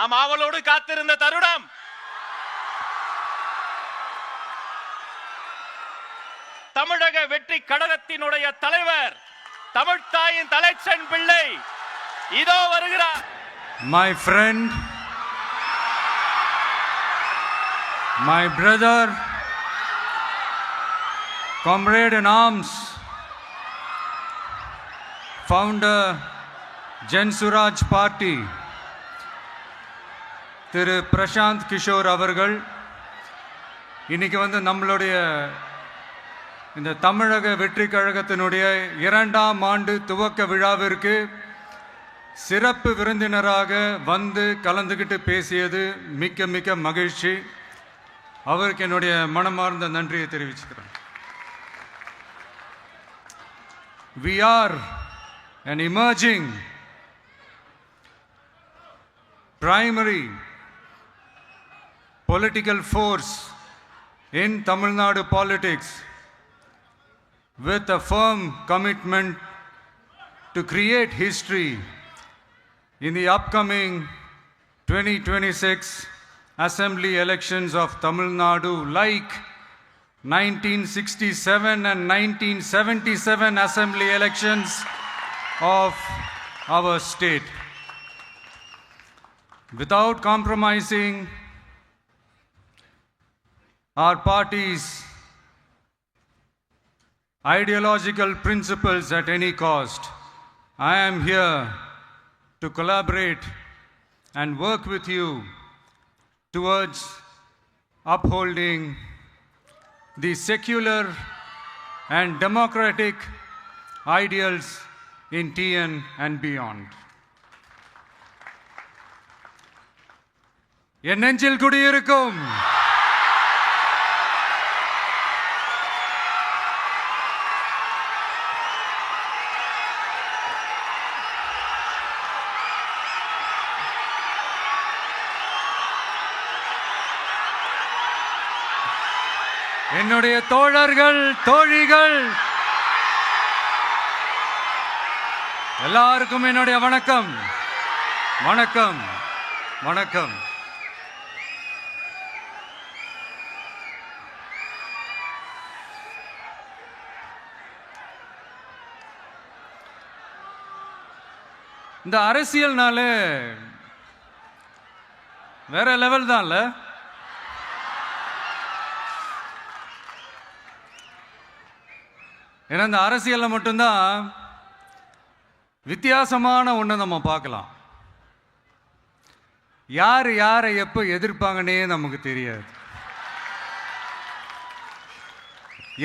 நாம் ஆவலோடு காத்திருந்த தருணம். தமிழக வெற்றி கழகத்தினுடைய தலைவர் தமிழ்த்தாயின் தலைச்சன் பிள்ளை இதோ வருகிறார். My friend, my brother, comrade in arms, founder Jan Suraj Party, திரு பிரசாந்த் கிஷோர் அவர்கள் இன்னைக்கு வந்து நம்மளுடைய இந்த தமிழக வெற்றி கழகத்தினுடைய 2ஆம் ஆண்டு துவக்க விழாவிற்கு சிறப்பு விருந்தினராக வந்து கலந்துக்கிட்டு பேசியது மிக்க மிக்க மகிழ்ச்சி. அவருக்கு என்னுடைய மனமார்ந்த நன்றியை தெரிவிச்சுக்கிறேன். We are an emerging primary political force in Tamil Nadu politics with a firm commitment to create history in the upcoming 2026 assembly elections of Tamil Nadu, like 1967 and 1977 assembly elections of our state. Without compromising our party's ideological principles at any cost, I am here to collaborate and work with you towards upholding the secular and democratic ideals in TN and beyond. என் நெஞ்சில் குடியிருக்கும் என்னுடைய தோழர்கள், தோழிகள் எல்லாருக்கும் என்னுடைய வணக்கம். வணக்கம் வணக்கம். இந்த அரசியல்னால வேற லெவல் தான்ல. ஏன்னா இந்த அரசியலில் மட்டும்தான் வித்தியாசமான ஒன்றை நம்ம பார்க்கலாம். யார் யாரை எப்போ எதிர்ப்பாங்கன்னே நமக்கு தெரியாது.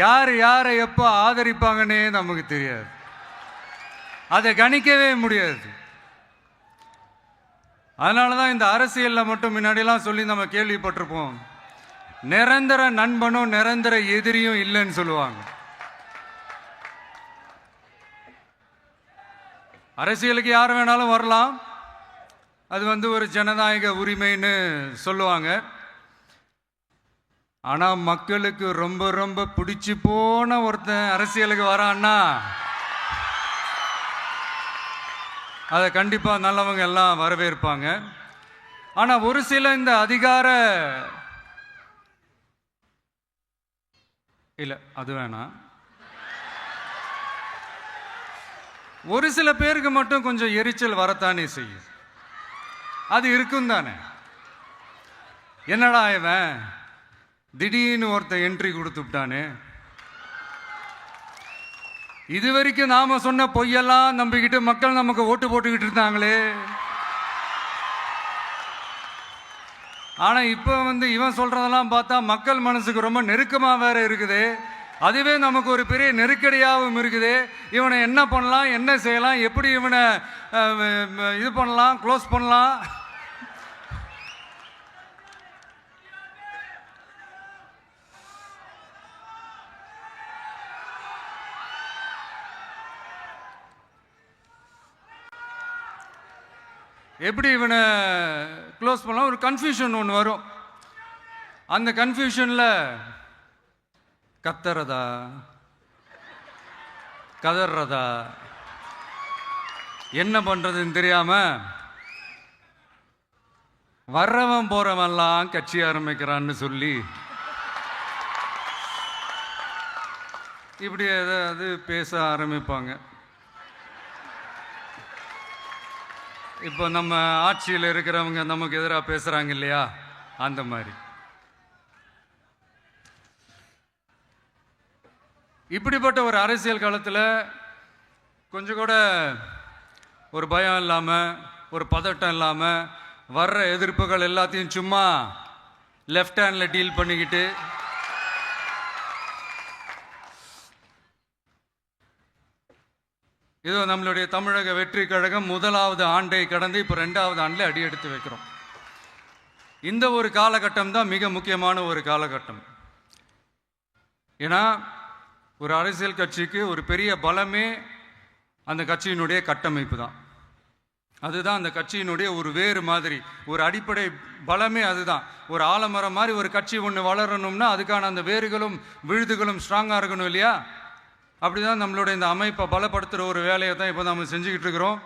யார் யாரை எப்போ ஆதரிப்பாங்கன்னே நமக்கு தெரியாது. அதை கணிக்கவே முடியாது. அதனால தான் இந்த அரசியலில் மட்டும் முன்னாடிலாம் சொல்லி நம்ம கேள்விப்பட்டிருப்போம், நிரந்தர நண்பனும் நிரந்தர எதிரியும் இல்லைன்னு சொல்லுவாங்க. அரசியலுக்கு யார் வேணாலும் வரலாம், அது வந்து ஒரு ஜனநாயக உரிமைன்னு சொல்லுவாங்க. ஆனால் மக்களுக்கு ரொம்ப ரொம்ப பிடிச்சி போன ஒருத்தன் அரசியலுக்கு வரான்னா அதை கண்டிப்பாக நல்லவங்க எல்லாம் வரவேற்பாங்க. ஆனால் ஒரு சில இந்த அதிகார இல்லை அது வேணாம், ஒரு சில பேருக்கு மட்டும் கொஞ்சம் எரிச்சல் வரத்தானே செய்யும். அது இருக்கும் தானே. என்னடா இவன் திடீர்னு ஒருத்தன் என்ட்ரி கொடுத்துட்டானே, இது வரைக்கும் நாம சொன்ன பொய்யெல்லாம் நம்பிக்கிட்டு மக்கள் நமக்கு ஓட்டு போட்டுக்கிட்டு இருந்தாங்களே, ஆனா இப்ப வந்து இவன் சொல்றதெல்லாம் பார்த்தா மக்கள் மனசுக்கு ரொம்ப நெருக்கமா வேற இருக்குது. அதுவே நமக்கு ஒரு பெரிய நெருக்கடியாகவும் இருக்குது. இவனை என்ன பண்ணலாம், என்ன செய்யலாம், எப்படி இவனை இது பண்ணலாம், க்ளோஸ் பண்ணலாம். எப்படி இவனை க்ளோஸ் பண்ணலாம், ஒரு கன்ஃபியூஷன் ஒன்று வரும். அந்த கன்ஃபியூஷனில் கத்துறதா கதறதா என்ன பண்ணுறதுன்னு தெரியாமல் வர்றவன் போறவன்லாம் கட்சி ஆரம்பிக்கிறான்னு சொல்லி இப்படி ஏதாவது பேச ஆரம்பிப்பாங்க. இப்போ நம்ம ஆட்சியில் இருக்கிறவங்க நமக்கு எதிராக பேசுறாங்க இல்லையா, அந்த மாதிரி. இப்படிப்பட்ட ஒரு அரசியல் காலத்தில் கொஞ்சம் கூட ஒரு பயம் இல்லாமல், ஒரு பதட்டம் இல்லாமல், வர்ற எதிர்ப்புகள் எல்லாத்தையும் சும்மா லெஃப்ட் ஹேண்டில் டீல் பண்ணிக்கிட்டு இதோ நம்மளுடைய தமிழக வெற்றி கழகம் முதலாவது ஆண்டை கடந்து இப்போ 2வது ஆண்டில் அடி எடுத்து வைக்கிறோம். இந்த ஒரு காலகட்டம் தான் மிக முக்கியமான ஒரு காலகட்டம். ஏன்னா ஒரு அரசியல் கட்சிக்கு ஒரு பெரிய பலமே அந்த கட்சியினுடைய கட்டமைப்பு தான். அதுதான் அந்த கட்சியினுடைய ஒரு வேறு மாதிரி, ஒரு அடிப்படை பலமே அதுதான். ஒரு ஆலமரம் மாதிரி ஒரு கட்சி ஒன்று வளரணும்னா அதுக்கான அந்த வேர்களும் விழுதுகளும் ஸ்ட்ராங்காக இருக்கணும் இல்லையா? அப்படிதான் நம்மளுடைய இந்த அமைப்பை பலப்படுத்துகிற ஒரு வேலையை தான் இப்போ நம்ம செஞ்சுக்கிட்டு இருக்கிறோம்.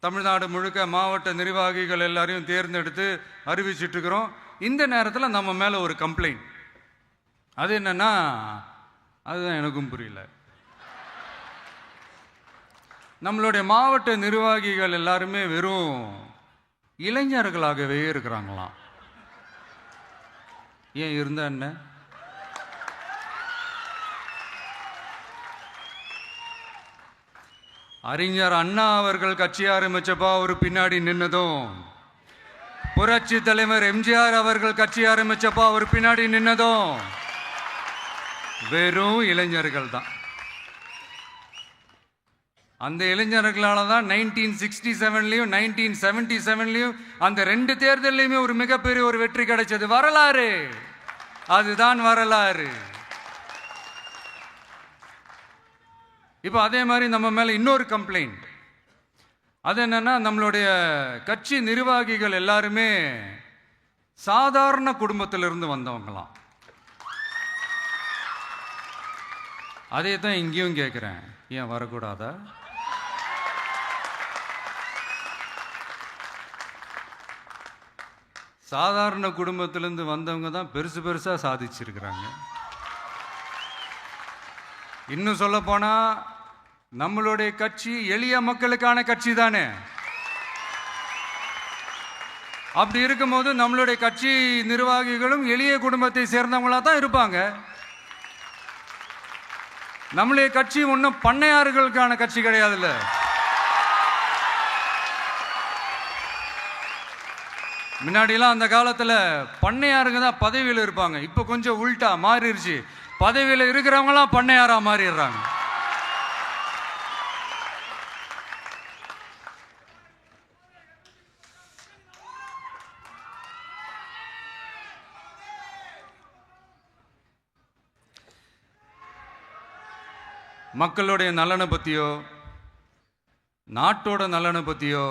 தமிழ்நாடு முழுக்க மாவட்ட நிர்வாகிகள் எல்லாரையும் தேர்ந்தெடுத்து அறிவிச்சிட்டு இருக்கிறோம். இந்த நேரத்தில் நம்ம மேலே ஒரு கம்ப்ளைண்ட், அது என்னன்னா, அதுதான் எனக்கும் புரியல. நம்மளுடைய மாவட்ட நிர்வாகிகள் எல்லாருமே வெறும் இளைஞர்களாகவே இருக்கிறாங்களாம். ஏன் இருந்தா என்ன? அறிஞர் அண்ணா அவர்கள் கட்சி ஆரம்பிச்சப்பா அவர் பின்னாடி நின்னதும், புரட்சி தலைவர் எம்ஜிஆர் அவர்கள் கட்சி ஆரம்பிச்சப்பா அவர் பின்னாடி நின்னதும் வெறும் இளைஞர்கள் தான். அந்த இளைஞர்களால தான் 1967லையும் 1977லையும் அந்த 2 தேர்தலையுமே ஒரு மிகப்பெரிய ஒரு வெற்றி கிடைச்சது. வரலாறு, அதுதான் வரலாறு. இப்போ அதே மாதிரி நம்ம மேல இன்னொரு கம்ப்ளைண்ட், அது என்னன்னா, நம்மளுடைய கட்சி நிர்வாகிகள் எல்லாருமே சாதாரண குடும்பத்திலிருந்து வந்தவங்களாம். அதே தான் இங்கேயும் கேட்குறேன், ஏன் வரக்கூடாதா? சாதாரண குடும்பத்திலிருந்து வந்தவங்க தான் பெருசு பெருசாக சாதிச்சிருக்கிறாங்க. இன்னும் சொல்ல போனா நம்மளுடைய கட்சி எளிய மக்களுக்கான கட்சி தானே. அப்படி இருக்கும்போது நம்மளுடைய கட்சி நிர்வாகிகளும் எளிய குடும்பத்தை சேர்ந்தவங்களா தான் இருப்பாங்க. நம்மளுடைய கட்சி ஒன்றும் பண்ணையாறுகளுக்கான கட்சி கிடையாதுல்ல. முன்னாடிலாம் அந்த காலத்தில் பண்ணையாருங்க தான் பதவியில் இருப்பாங்க. இப்போ கொஞ்சம் உள்டா மாறிடுச்சு, பதவியில் இருக்கிறவங்களாம் பண்ணையாரா மாறிடுறாங்க. மக்களுடைய நலனை பற்றியோ, நாட்டோட நலனை பற்றியோ,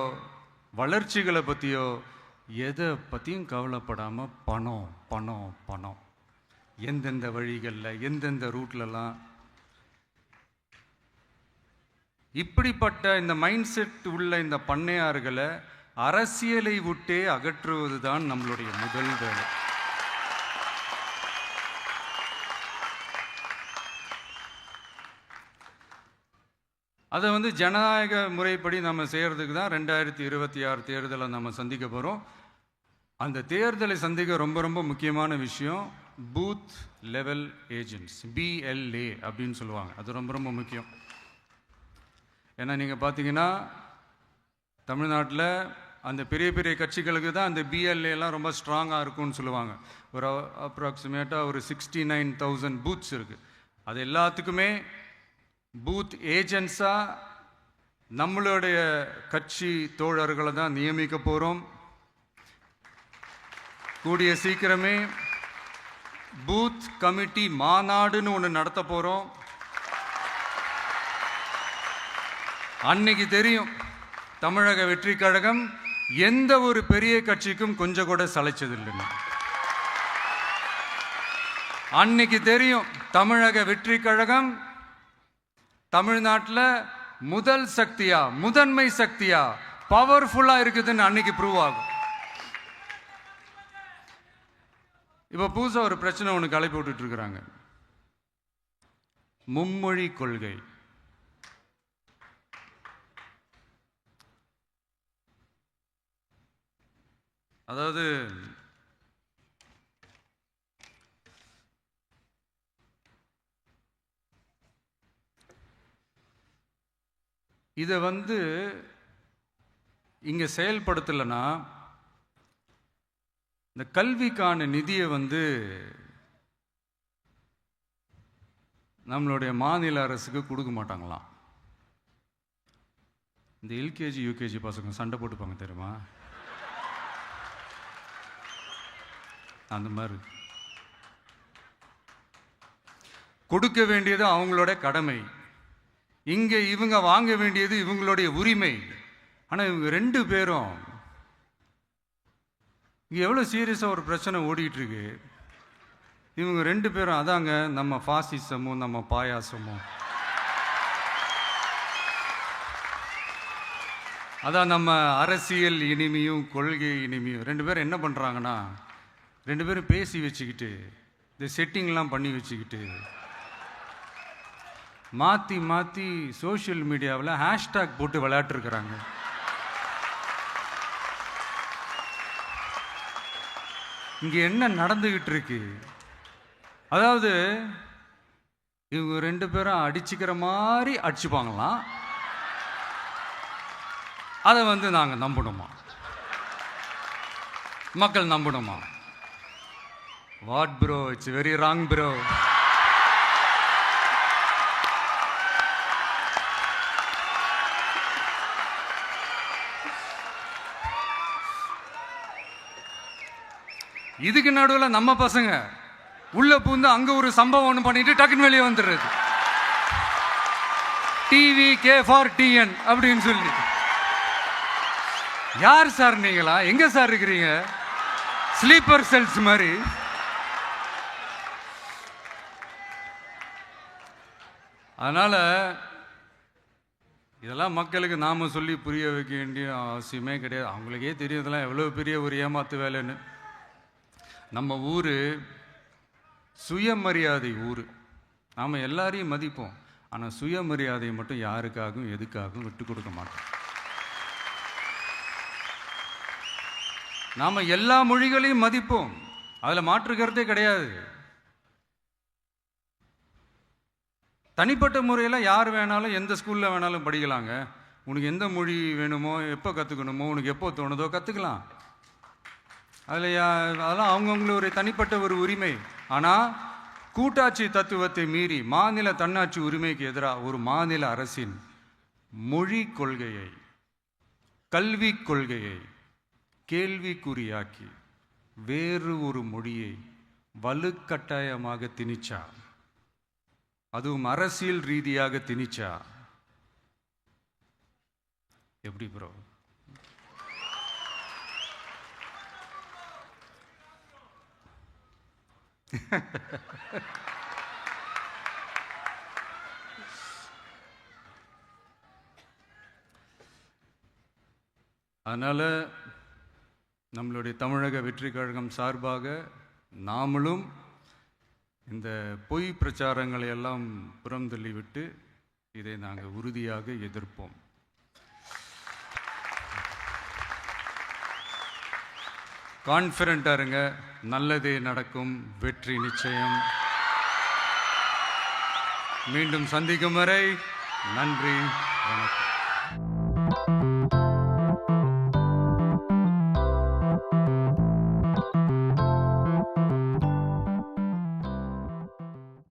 வளர்ச்சிகளை பற்றியோ எதை பற்றியும் கவலைப்படாமல் பணம் பணம் பணம், எந்தெந்த வழிகளில் எந்தெந்த ரூட்லலாம். இப்படிப்பட்ட இந்த மைண்ட் செட் உள்ள இந்த பண்ணையார்களை அரசியலை விட்டே அகற்றுவது தான் நம்மளுடைய முதல் வேலை. அதை ஜனநாயக முறைப்படி நம்ம செய்கிறதுக்கு தான் 2026 தேர்தலை நம்ம சந்திக்க போகிறோம். அந்த தேர்தலை சந்திக்க ரொம்ப ரொம்ப முக்கியமான விஷயம் பூத் லெவல் ஏஜென்ட்ஸ், BLA அப்படின்னு சொல்லுவாங்க. அது ரொம்ப ரொம்ப முக்கியம். ஏன்னா நீங்கள் பார்த்தீங்கன்னா தமிழ்நாட்டில் அந்த பெரிய பெரிய கட்சிகளுக்கு தான் அந்த BLAலாம் ரொம்ப ஸ்ட்ராங்காக இருக்கும்னு சொல்லுவாங்க. ஒரு அப்ராக்சிமேட்டாக ஒரு 69,000 பூத்ஸ் இருக்குது. அது எல்லாத்துக்குமே பூத் ஏஜென்ட்ஸாக நம்மளுடைய கட்சி தோழர்களை தான் நியமிக்க போகிறோம். கூடிய சீக்கிரமே பூத் கமிட்டி மாநாடுன்னு ஒன்று நடத்த போகிறோம். அன்னைக்கு தெரியும் தமிழக வெற்றி கழகம் எந்த ஒரு பெரிய கட்சிக்கும் கொஞ்சம் கூட சளைச்சதில்லைன்னு. அன்னைக்கு தெரியும் தமிழக வெற்றி கழகம் தமிழ்நாட்டில் முதல் சக்தியா, முதன்மை சக்தியா, பவர்ஃபுல்லா இருக்குதுன்னு அன்னைக்கு ப்ரூவ் ஆகும். இப்போ புதுசாக ஒரு பிரச்சனை ஒன்று கிளப்பி விட்டுட்டு இருக்கிறாங்க, மும்மொழி கொள்கை. அதாவது இதை இங்கே செயல்படுத்தலைன்னா இந்த கல்விக்கான நிதியை நம்மளுடைய மாநில அரசுக்கு கொடுக்க மாட்டாங்களாம். இந்த எல்கேஜி யூகேஜி பசங்க சண்டை போட்டுப்பாங்க தெரியுமா, அந்த மாதிரி கொடுக்க வேண்டியது அவங்களோட கடமை, இங்கே இவங்க வாங்க வேண்டியது இவங்களுடைய உரிமை. ஆனால் இவங்க ரெண்டு பேரும் இங்கே எவ்வளோ சீரியஸாக ஒரு பிரச்சனை ஓடிட்டு இருக்கு. இவங்க ரெண்டு பேரும் அதாங்க நம்ம பாசிசமும் நம்ம பாயாசமும், அதான் நம்ம அரசியல் இனிமையும் கொள்கை இனிமையும். ரெண்டு பேரும் என்ன பண்ணுறாங்கன்னா, ரெண்டு பேரும் பேசி வச்சுக்கிட்டு இந்த செட்டிங்லாம் பண்ணி வச்சுக்கிட்டு மாற்றி மாற்றி சோஷியல் மீடியாவில் ஹேஷ்டாக் போட்டு விளையாட்டுருக்குறாங்க. இங்கே என்ன நடந்துக்கிட்டு இருக்கு, அதாவது இவங்க ரெண்டு பேரும் அடிச்சுக்கிற மாதிரி அடிச்சுப்பாங்களாம். அதை நாங்கள் நம்பணுமா, மக்கள் நம்பணுமா? What bro, it's very wrong bro. இதுக்கு நடுவில் நம்ம பசங்க உள்ள பூந்து அங்க ஒரு சம்பவம் ஒன்று பண்ணிட்டு டக்குன்னு வெளியே வந்துடுறது. டிவி கே ஃபார் டிஎன் அப்படின்னு சொல்லி. யார் சார் நீங்களா, எங்க சார் இருக்கிறீங்க? ஸ்லீப்பர் செல்ஸ் மாதிரி. அதனால இதெல்லாம் மக்களுக்கு நாம சொல்லி புரிய வைக்க வேண்டிய அவசியமே கிடையாது. அவங்களுக்கே தெரியறதெல்லாம் எவ்வளவு பெரிய ஒரு ஏமாத்து வேலைன்னு. நம்ம ஊர் சுயமரியாதை ஊர், நாம் எல்லாரையும் மதிப்போம். ஆனால் சுயமரியாதையை மட்டும் யாருக்காகவும் எதுக்காகவும் விட்டு கொடுக்க மாட்டோம். நாம் எல்லா மொழிகளையும் மதிப்போம், அதில் மாற்றுக்கிறதே கிடையாது. தனிப்பட்ட முறையில் யார் வேணாலும் எந்த ஸ்கூலில் வேணாலும் படிக்கலாங்க. உனக்கு எந்த மொழி வேணுமோ, எப்போ கற்றுக்கணுமோ, உனக்கு எப்போ தோணுதோ கற்றுக்கலாம். அதெல்லாம் அவங்கவுங்களுடைய தனிப்பட்ட ஒரு உரிமை. ஆனால் கூட்டாட்சி தத்துவத்தை மீறி மாநில தன்னாட்சி உரிமைக்கு எதிராக ஒரு மாநில அரசின் மொழி கொள்கையை, கல்வி கொள்கையை கேள்விக்குறியாக்கி வேறு ஒரு மொழியை வலுக்கட்டாயமாக திணிச்சா, அதுவும் அரசியல் ரீதியாக திணிச்சா எப்படி ப்ரோ? அதனால நம்மளுடைய தமிழக வெற்றி கழகம் சார்பாக நாமளும் இந்த பொய் பிரச்சாரங்களை எல்லாம் புறந்தள்ளிவிட்டு இதை நாங்கள் உறுதியாக எதிர்ப்போம். கான்ஃபிடென்ட்டாக இருங்க, நல்லதே நடக்கும், வெற்றி நிச்சயம். மீண்டும் சந்திக்கும் வரை நன்றி, வணக்கம்.